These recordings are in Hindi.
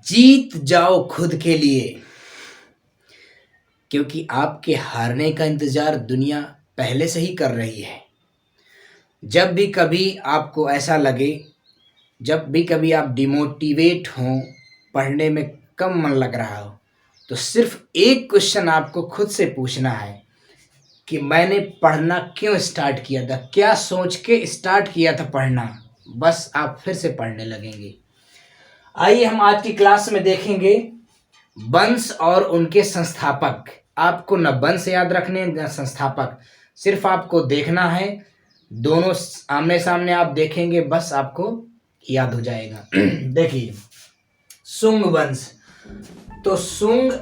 जीत जाओ खुद के लिए, क्योंकि आपके हारने का इंतजार दुनिया पहले से ही कर रही है। जब भी कभी आपको ऐसा लगे, जब भी कभी आप डिमोटिवेट हों, पढ़ने में कम मन लग रहा हो, तो सिर्फ एक क्वेश्चन आपको खुद से पूछना है कि मैंने पढ़ना क्यों स्टार्ट किया था, क्या सोच के स्टार्ट किया था पढ़ना। बस आप फिर से पढ़ने लगेंगे। आइए हम आज की क्लास में देखेंगे वंश और उनके संस्थापक। आपको न वंश याद रखने न संस्थापक, सिर्फ आपको देखना है। दोनों आमने सामने आप देखेंगे, बस आपको याद हो जाएगा। देखिए, शुंग वंश, तो शुंग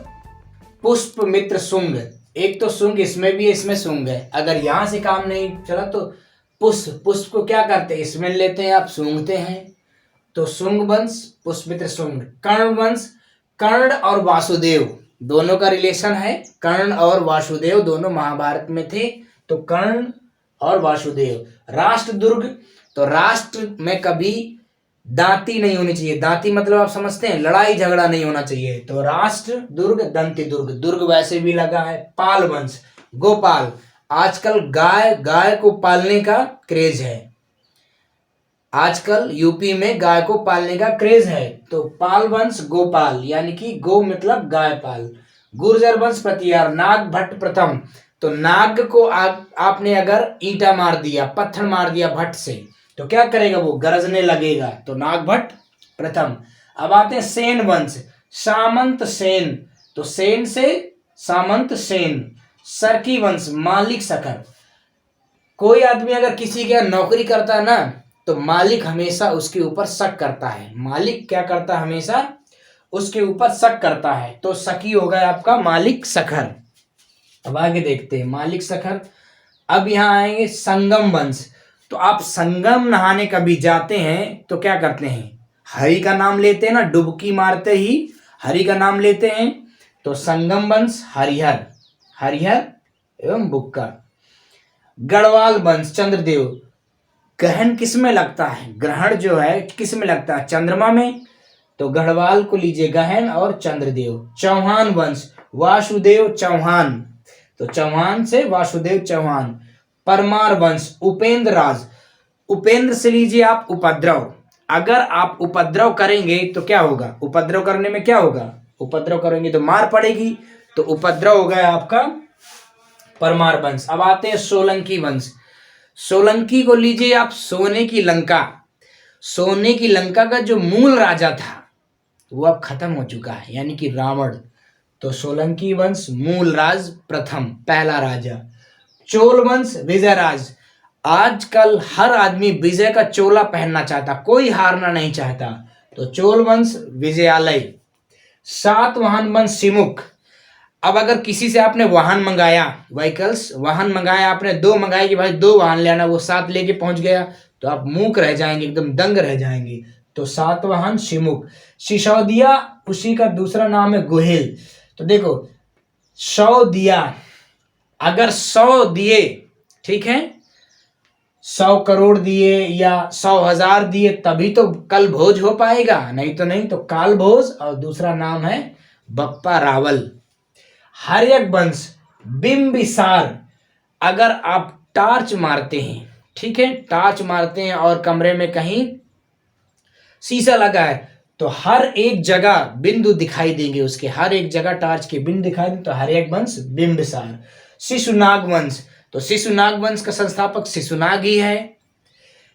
पुष्पमित्र शुंग, एक तो शुंग इसमें भी है, इसमें शुंग है। अगर यहां से काम नहीं चला तो पुष्प को क्या करते हैं, इसमें लेते हैं, आप सूंघते हैं। तो शुंग वंश, पुष्पमित्र शुंग। कर्ण वंश, कर्ण और वासुदेव दोनों का रिलेशन है। कर्ण और वासुदेव दोनों महाभारत में थे, तो कर्ण और वासुदेव। राष्ट्रदुर्ग, तो राष्ट्र में कभी दांती नहीं होनी चाहिए। दांती मतलब आप समझते हैं, लड़ाई झगड़ा नहीं होना चाहिए। तो राष्ट्र दुर्ग, दंती दुर्ग, दुर्ग वैसे भी लगा है। पाल वंश, गोपाल, आजकल गाय को पालने का क्रेज है। आजकल यूपी में गाय को पालने का क्रेज है। तो पाल वंश गोपाल, यानी कि गो मतलब गाय पाल। गुर्जर वंश प्रतिहार, नाग भट्ट प्रथम, तो नाग को आपने अगर ईंटा मार दिया, पत्थर मार दिया भट्ट से, तो क्या करेगा, वो गरजने लगेगा। तो नाग भट्ट प्रथम। अब आते हैं सेन वंश, सामंत सेन, तो सेन से सामंत सेन। सरकी वंश, मालिक सखर, कोई आदमी अगर किसी के नौकरी करता है ना, तो मालिक हमेशा उसके ऊपर शक करता है। मालिक क्या करता है, हमेशा उसके ऊपर शक करता है। तो सखी हो गया आपका मालिक सखर। अब आगे देखते हैं मालिक सखर। अब यहां आएंगे संगम वंश, तो आप संगम नहाने कभी जाते हैं तो क्या करते हैं, हरि का नाम लेते हैं ना, डुबकी मारते ही हरि का नाम लेते हैं। तो संगम वंश हरिहर, हरिहर एवं बुक्का। गढ़वाल वंश चंद्रदेव, ग्रहण किस में लगता है, ग्रहण जो है किस में लगता है, चंद्रमा में। तो गढ़वाल को लीजिए गहन और चंद्रदेव। चौहान वंश, वासुदेव चौहान, तो चौहान से वासुदेव चौहान। परमार वंश, उपेंद्र राज, उपेंद्र से लीजिए आप उपद्रव। अगर आप उपद्रव करेंगे तो क्या होगा, उपद्रव करने में क्या होगा, उपद्रव करेंगे तो मार पड़ेगी। तो उपद्रव हो गया आपका परमार वंश। अब आते हैं सोलंकी वंश। सोलंकी को लीजिए आप सोने की लंका। सोने की लंका का जो मूल राजा था वो अब खत्म हो चुका है, यानी कि रावण। तो सोलंकी वंश मूल राज प्रथम, पहला राजा। चोल वंश विजयराज, आजकल हर आदमी विजय का चोला पहनना चाहता, कोई हारना नहीं चाहता। तो चोल वंश विजयालय। सातवाहन वंश सिमुख, अब अगर किसी से आपने वाहन मंगाया, व्हीकल्स वाहन मंगाया, आपने दो मंगाए कि भाई दो वाहन ले आना, वो साथ लेके पहुंच गया, तो आप मूक रह जाएंगे, एकदम दंग रह जाएंगे। तो सातवाहन सिमुख। सिसोदिया, उसी का दूसरा नाम है गुहेल। तो देखो 100 दिया, अगर 100 दिए, ठीक है, 100 करोड़ दिए या 100,000 दिए, तभी तो कल भोज हो पाएगा, नहीं तो नहीं। तो काल भोज, और दूसरा नाम है बप्पा रावल। हर्यक वंश बिंबिसार, अगर आप टार्च मारते हैं, ठीक है, टार्च मारते हैं और कमरे में कहीं शीशा लगा है, तो हर एक जगह बिंदु दिखाई देंगे, उसके हर एक जगह टार्च के बिंदु दिखाई देंगे। तो हर्यक वंश बिंबिसार। शिशुनाग वंश, तो शिशुनाग वंश का संस्थापक शिशुनाग ही है।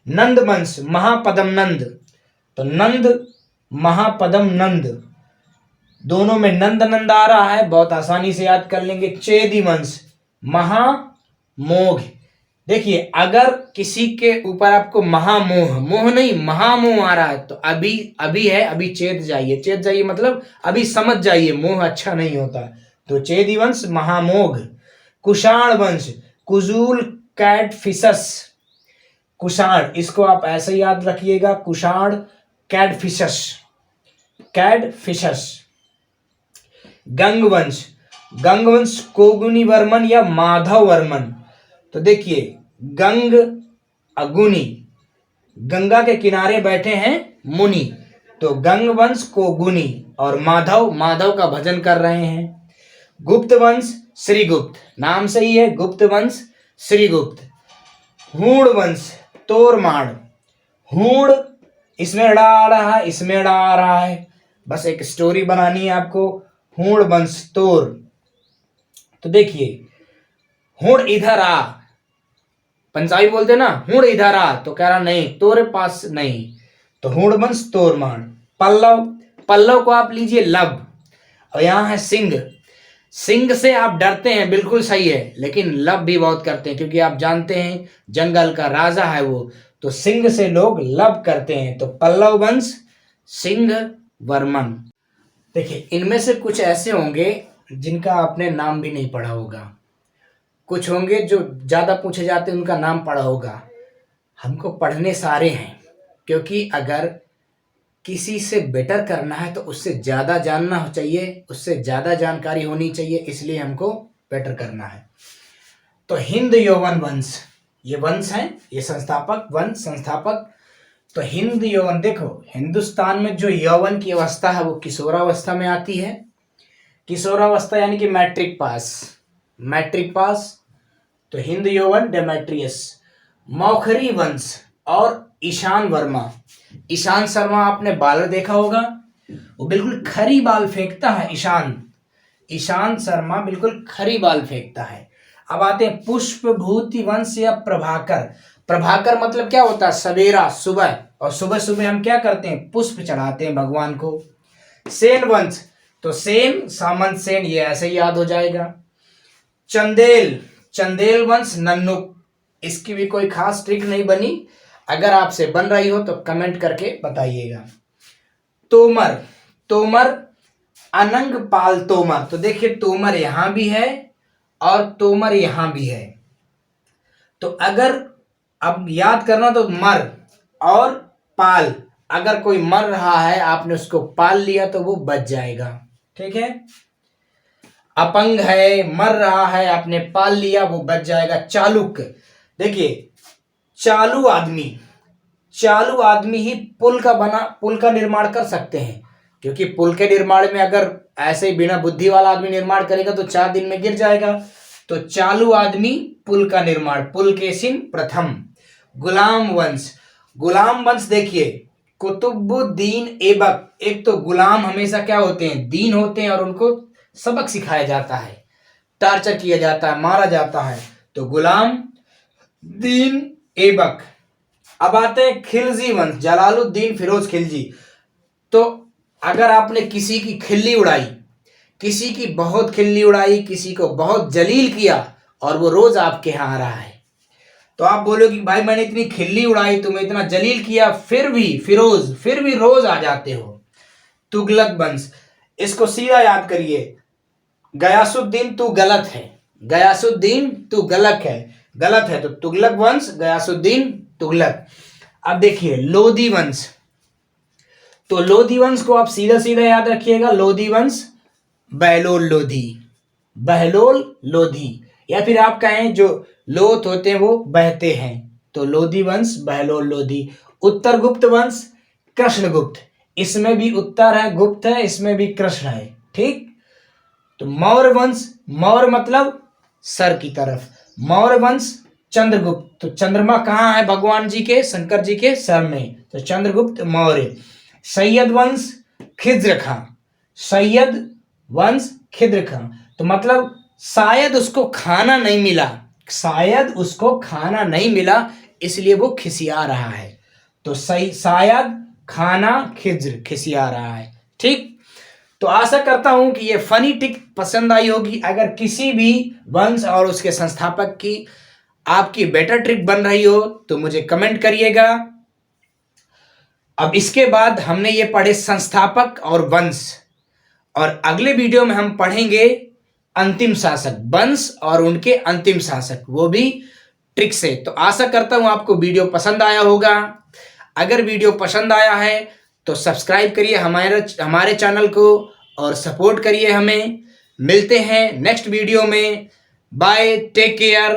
नंद वंश महापदम नंद, तो नंद महापदम नंद, दोनों में नंद नंद आ रहा है, बहुत आसानी से याद कर लेंगे। चेदी वंश महामोघ, देखिए अगर किसी के ऊपर आपको महामोह, मोह नहीं महामोह आ रहा है, तो अभी है, अभी चेत जाइए, चेत जाइए मतलब अभी समझ जाइए, मोह अच्छा नहीं होता। तो चेदी वंश महामोघ। कुषाण वंश कुजूल कैटफिशस, कुषाण, इसको आप ऐसे याद रखिएगा, कुषाण कैटफिशस, कैटफिशस। गंगवंश, गंगवंश कोगुनी वर्मन या माधव वर्मन। तो देखिए गंग अगुनी, गंगा के किनारे बैठे हैं मुनि, तो गंग वंश को गुनी, और माधव माधव का भजन कर रहे हैं। गुप्त वंश श्रीगुप्त, नाम सही है, गुप्त वंश श्रीगुप्त। हूण वंश तोरमाड़, हूण इसमें ड़ा आ रहा है, इसमें ड़ा आ रहा है, बस एक स्टोरी बनानी है आपको। हूण वंश तोर, तो देखिए हूण इधर आ, पंजाबी बोलते ना, हूण इधर आ, तो कह रहा नहीं तोरे पास नहीं, तो हूण वंश तोरमाड़। पल्लव, पल्लव को आप लीजिए लब, और यहाँ है सिंह, सिंह से आप डरते हैं, बिल्कुल सही है, लेकिन लब भी बहुत करते हैं, क्योंकि आप जानते हैं जंगल का राजा है वो, तो सिंह से लोग लब करते हैं। तो पल्लव वंश सिंह वर्मन। देखिए इनमें से कुछ ऐसे होंगे जिनका आपने नाम भी नहीं पढ़ा होगा, कुछ होंगे जो ज़्यादा पूछे जाते हैं उनका नाम पढ़ा होगा। हमको पढ़ने सारे हैं, क्योंकि अगर किसी से बेटर करना है तो उससे ज़्यादा जानना चाहिए, उससे ज़्यादा जानकारी होनी चाहिए, इसलिए हमको बेटर करना है। तो हिंद यौवन वंश, ये वंश है, ये संस्थापक वंश संस्थापक। तो हिंद यौवन, देखो हिंदुस्तान में जो यौवन की अवस्था है वो किशोरावस्था में आती है। किशोरावस्था यानी कि मैट्रिक पास, मैट्रिक पास। तो हिंद यौवन डेमेट्रियस। मौखरी वंश और ईशान वर्मा, ईशान शर्मा आपने बालर देखा होगा, वो बिल्कुल खरी बाल फेंकता है। ईशान शर्मा बिल्कुल खरी बाल फेंकता है। अब आते हैं पुष्पभूति वंश या प्रभाकर। प्रभाकर मतलब क्या होता है, सवेरा, सुबह, और सुबह सुबह हम क्या करते हैं, पुष्प चढ़ाते हैं भगवान को। सेन वंश, तो सेन सामंत सेन, ये ऐसे ही याद हो जाएगा। चंदेल, चंदेल वंश नन्नुक, इसकी भी कोई खास ट्रिक नहीं बनी, अगर आपसे बन रही हो तो कमेंट करके बताइएगा। तोमर, तोमर अनंग पाल तोमर, तो देखिए तोमर यहां भी है और तोमर यहां भी है, तो अगर अब याद करना तो मर और पाल, अगर कोई मर रहा है आपने उसको पाल लिया तो वो बच जाएगा, ठीक है। अपंग है, मर रहा है, आपने पाल लिया वो बच जाएगा। चालुक, देखिए चालू आदमी, चालू आदमी ही पुल का निर्माण कर सकते हैं, क्योंकि पुल के निर्माण में अगर ऐसे ही बिना बुद्धि वाला आदमी निर्माण करेगा तो 4 दिन में गिर जाएगा। तो चालू आदमी पुल का निर्माण, पुलकेशिन प्रथम। गुलाम वंश, गुलाम वंश देखिए कुतुबुद्दीन ऐबक, एक तो गुलाम हमेशा क्या होते हैं, दीन होते हैं, और उनको सबक सिखाया जाता है, टार्चर किया जाता है, मारा जाता है, तो गुलाम दीन ऐबक। अब आते हैं खिलजी वंश, जलालुद्दीन फिरोज खिलजी। तो अगर आपने किसी की खिल्ली उड़ाई, किसी की बहुत खिल्ली उड़ाई, किसी को बहुत जलील किया और वो रोज आपके यहाँ आ रहा है, तो आप बोलोगे भाई मैंने इतनी खिल्ली उड़ाई, तुम्हें इतना जलील किया, फिर भी फिरोज, फिर भी रोज आ जाते हो। तुगलक वंश, इसको सीधा याद करिए, गयासुद्दीन तू गलत है, गयासुद्दीन तू गलत है, तो तुगलक वंश गयासुद्दीन तुगलक। अब देखिए लोधी वंश, तो लोधी वंश को आप सीधा सीधा याद रखिएगा, लोधी वंश बहलोल लोधी, बहलोल लोधी, या फिर आप कहें जो लोथ होते हैं वो बहते हैं, तो लोधी वंश बहलोल लोधी। उत्तर गुप्त वंश कृष्ण गुप्त, इसमें भी उत्तर है, गुप्त है, इसमें भी कृष्ण है, ठीक। तो मौर्य वंश, मौर्य मतलब सर की तरफ, मौर्य वंश चंद्रगुप्त, तो चंद्रमा कहाँ है भगवान जी के, शंकर जी के सर में, तो चंद्रगुप्त मौर्य। सैयद वंश खिज्र खां, सैयद वंश खिज्र खां, तो मतलब शायद उसको खाना नहीं मिला, शायद उसको खाना नहीं मिला इसलिए वो खिसिया रहा है, तो सही शायद खाना खिज्र, खिसिया रहा है, ठीक। तो आशा करता हूं कि ये फनी टिक पसंद आई होगी। अगर किसी भी वंश और उसके संस्थापक की आपकी बेटर ट्रिक बन रही हो तो मुझे कमेंट करिएगा। अब इसके बाद हमने ये पढ़े संस्थापक और वंश, और अगले वीडियो में हम पढ़ेंगे अंतिम शासक, वंश और उनके अंतिम शासक, वो भी ट्रिक से। तो आशा करता हूं आपको वीडियो पसंद आया होगा। अगर वीडियो पसंद आया है तो सब्सक्राइब करिए हमारे चैनल को और सपोर्ट करिए हमें। मिलते हैं नेक्स्ट वीडियो में। Bye, take care.